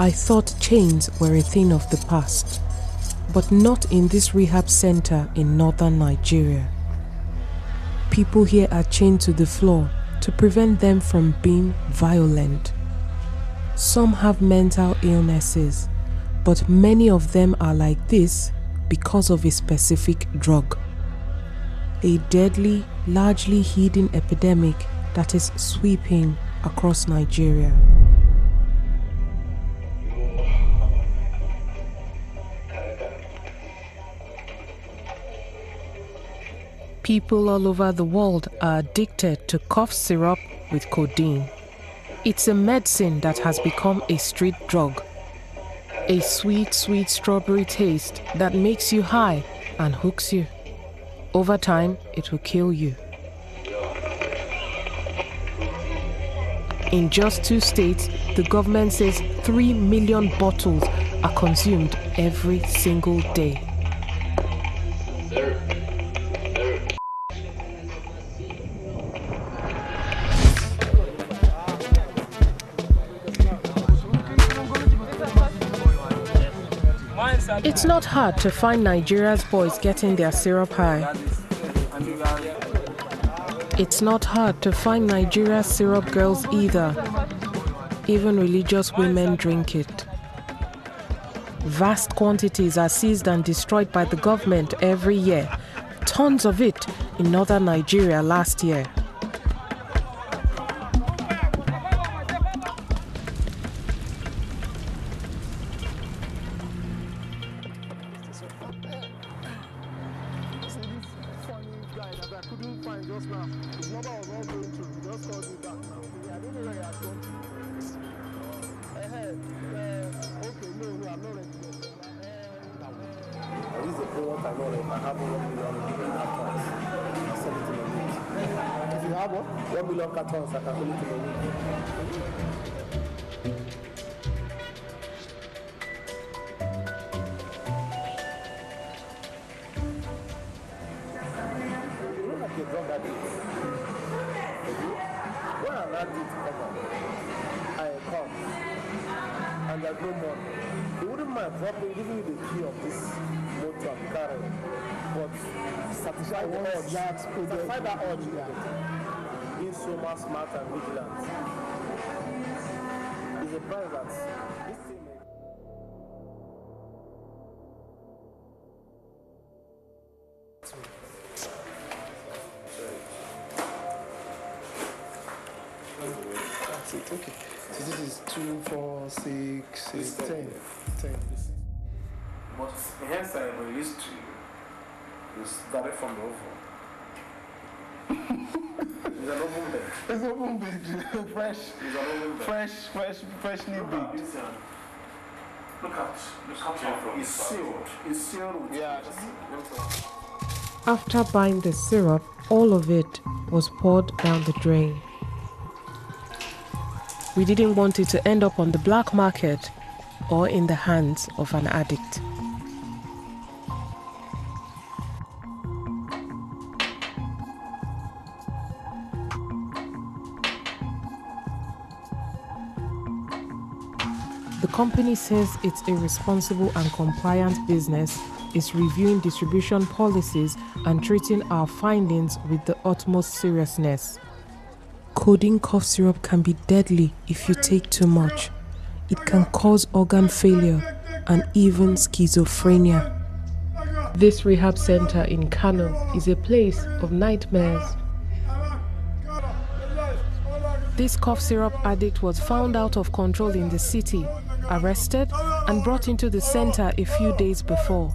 I thought chains were a thing of the past, but not in this rehab center in northern Nigeria. People here are chained to the floor to prevent them from being violent. Some have mental illnesses, but many of them are like this because of a specific drug. A deadly, largely hidden epidemic that is sweeping across Nigeria. People all over the world are addicted to cough syrup with codeine. It's a medicine that has become a street drug. A sweet, sweet strawberry taste that makes you high and hooks you. Over time, it will kill you. In just 2 states, the government says 3 million bottles are consumed every single day. It's not hard to find Nigeria's boys getting their syrup high. It's not hard to find Nigeria's syrup girls either. Even religious women drink it. Vast quantities are seized and destroyed by the government every year. Tons of it in northern Nigeria last year. If you have 1 million cartons, I can sell it to you. You look like a drug addict. When an addict come and there's no money, they wouldn't mind dropping, giving you the key of this motor and carrying. But satisfy the urge. Satisfy that urge. Being so much smart and vigilant is a price that this thing may. That's it, okay. So this is 2, 4, 6, 8, 10. But the hairstyle we used to is direct from the oven. It's an oven bed. It's oven bed. Fresh. It's an oven bed. Freshly baked. Look at it's sealed. It's sealed with After buying the syrup, all of it was poured down the drain. We didn't want it to end up on the black market or in the hands of an addict. The company says it's a responsible and compliant business, is reviewing distribution policies and treating our findings with the utmost seriousness. Codeine cough syrup can be deadly if you take too much. It can cause organ failure and even schizophrenia. This rehab center in Kano is a place of nightmares. This cough syrup addict was found out of control in the city, arrested and brought into the center a few days before.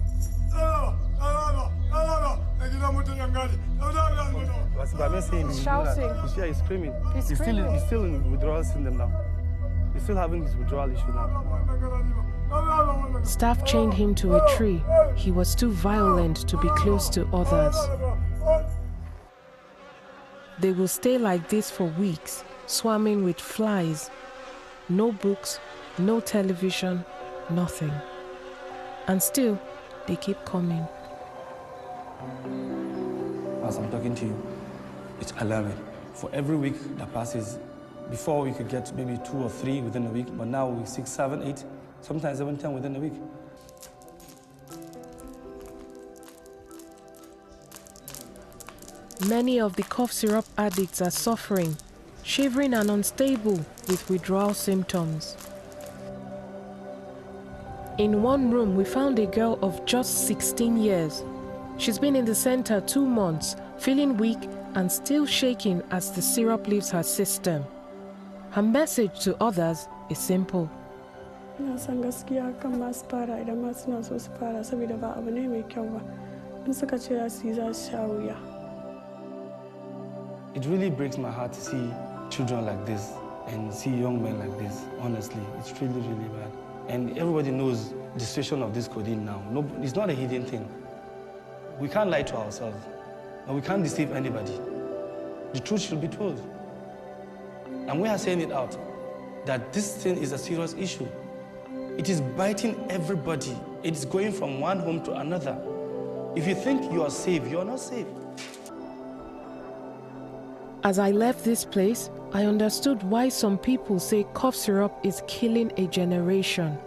He's shouting. He's screaming. He's still in withdrawal syndrome now. He's still having his withdrawal issue now. Staff chained him to a tree. He was too violent to be close to others. They will stay like this for weeks, swarming with flies. No books, no television, nothing. And still, they keep coming. As I'm talking to you, it's alarming. For every week that passes, before we could get maybe 2 or 3 within a week, but now we 6, 7, 8, sometimes even 10 within a week. Many of the cough syrup addicts are suffering, shivering and unstable with withdrawal symptoms. In one room, we found a girl of just 16 years. She's been in the center 2 months, feeling weak and still shaking as the syrup leaves her system. Her message to others is simple. It really breaks my heart to see children like this and see young men like this. Honestly, it's really, really bad. And everybody knows the situation of this codeine now. No, it's not a hidden thing. We can't lie to ourselves, and we can't deceive anybody. The truth should be told. And we are saying it out, that this thing is a serious issue. It is biting everybody. It's going from one home to another. If you think you are safe, you are not safe. As I left this place, I understood why some people say cough syrup is killing a generation.